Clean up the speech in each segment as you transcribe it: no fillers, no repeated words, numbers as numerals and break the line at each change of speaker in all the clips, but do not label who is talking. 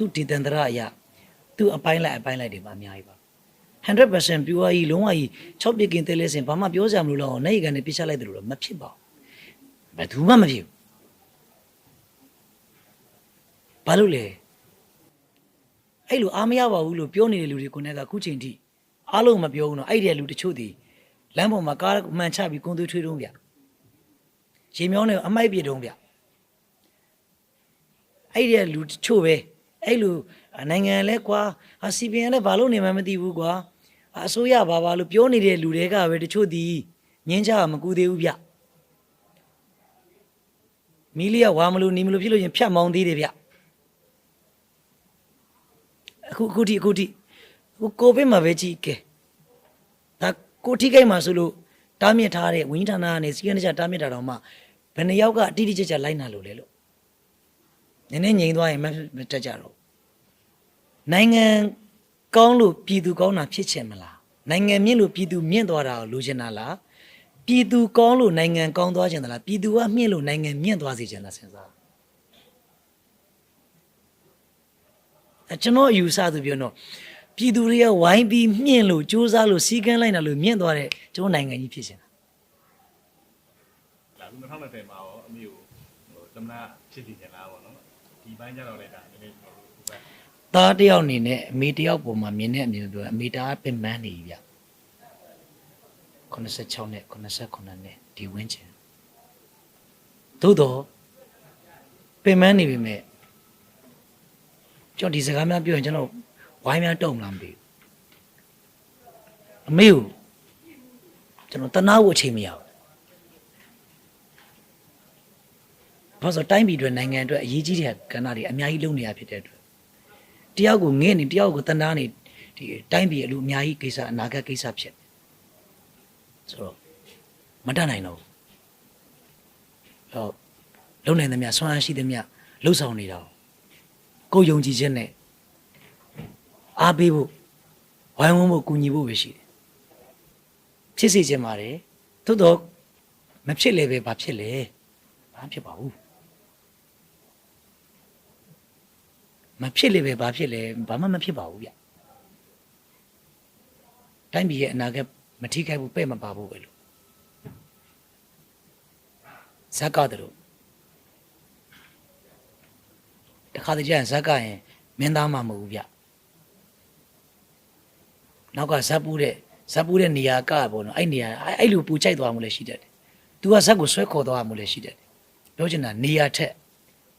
သူဒီတန်တရအရာသူအပိုင်းလိုက်တယ်ပါအများကြီးပါ 100% ပြူကြီးလုံးဝကြီး6ပြစ်ကင်တဲလဲစင်ဘာမှပြောစရာမလိုတော့နိုင်ကန်နဲ့ပြချလိုက်တယ်လို့တော့မဖြစ်ပါဘူးဘယ်သူမှမဖြစ်ဘူးဘာလို့လဲအဲ့လိုအားမရပါဘူးလို့ပြောနေတဲ့လူတွေကိုလည်းခုချိန်ထိအားလုံးမပြောဘူးနော်အဲ့ဒီလူတချို့ဒီလမ်းပေါ်မှာကားမှန်ချပြီးကွန်သွေးထွေးတုံးဗျရေမြောင်းနဲ့အမိုက်ပြတုံးဗျအဲ့ဒီလူတချို့ပဲအဲ့လိုနိုင်ငံလဲကွာစီပင်လဲဘာလို့နေမှမသိဘူးကွာအစိုးရဘာလို့ပြောနေတဲ့လူတွေကပဲတချို့ဒီငင်းချမကူသေးဘူးဗျမီလီယာဝါမလို့နေမလို့ဖြစ်လို့ရင်ဖြတ်မောင်းသေးတယ်ဗျအခုထိကိုဗစ်မှာပဲကြည့်ကဲဒါကိုထိခိုက်မှာဆိုလို့တားမြစ်ထားတဲ့ဝင်းဌာနကနေစီးရဲကြတားမြစ်တာတော့မှဘယ်နှယောက်ကအတိအကျလိုက်နာလို့လဲလို့နည်းနည်းငြိမ်သွားရင်မတက်ကြတော့နိုင်ငံကောင်းလို့ပြည်သူကောင်းတာဖြစ်ချင်မလားနိုင်ငံမြင့်လို့ပြည်သူမြင့်သွားတာကိုလိုချင်တာလားပြည်သူကောင်းလို့နိုင်ငံကောင်းသွားချင်တာလားပြည်သူကမြင့်လို့နိုင်ငံမြင့်သွားစေချင်တာစဉ်းစားကျွန်တော်ယူဆသူပြောတော့ပြည်သူတွေကဝိုင်းပြီးမြင့်လို့စူးစမ်းလို့စီးကမ်းလိုက်တာလို့မြင့်သွားတဲ့ကျွန်တော်နိုင်ငံကြီးဖြစ်ရှင်တာ
လာလူ2020မှာရောအမေကိုသမနာဖြစ်စီချင်လားပေါ့နော်ဒီပိုင်းကျတော့လည်းဒါနည်းနည်း
သားတယောက်အနေနဲ့အမေတယောက်ပုံမှာမြင်တဲ့အမြင်ပြောအမေတအားပင်ပန်းနေပြီဗျ86နဲ့89နဲ့ဒီဝင်းချင်သို့တော့ပင်ပန်းနေပြီမဲ့ကျွန်တော်ဒီစကားများပြောရင်ကျွန်တော်ဝိုင်းများတုံမလားမသိဘူးအမေကိုကျွန်တော်တနာဖို့အချိန်မရဘူးဘာလို့တိုင်းပြည်အတွက်နိုင်ငံအတွက်အရေးကြီးတဲ့ကဏ္ဍတွေအများကြီးလုပ်နေရဖြစ်တဲ့အတွက်တယောက်ကိုငဲ့နေတယောက်ကိုတနာနေဒီတိုင်းပြည်အလူအများကြီးကိစ္စအနာဂတ်ကိစ္စဖြစ်ဆိုတော့မတတ်နိုင်တော့ဟောလုံနိုင်သမျှဆွမ်းအားရှိသမျှလှုပ်ဆောင်နေတာကိုယုံကြည်ခြင်းနဲ့အားပေးဖို့ဝိုင်းဝန်းဖို့ကူညီဖို့ပဲရှိတယ်ဖြစ်စေချင်ပါတယ်သို့တော့မဖြစ်လေပဲဘာဖြစ်လဲဘာဖြစ်ပါဘူးမဖြစ်လေပဲဘာဖြစ်လဲဘာမှမဖြစ်ပါဘူးဗျတိုင်းပြည်ရဲ့အနာဂတ်မထိခိုက်ဘူးပဲ့မပါဘူးပဲလို့ဇက်ကတလို့တခါတည်းကျရင်ဇက်ကရင်မင်းသားမှမဟုတ်ဘူးဗျနောက်ကဇက်ပူးတဲ့နေရာကပေါ့နော်အဲ့နေရာအဲ့လိုပူကြိုက်သွားမှလည်းရှိတတ်တယ်။ तू ကဇက်ကိုဆွဲခေါ်သွားမှလည်းရှိတတ်တယ်။ပြောချင်တာနေရာထက်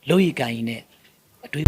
လို့ရကန်ကြီးနဲ့အတွေ့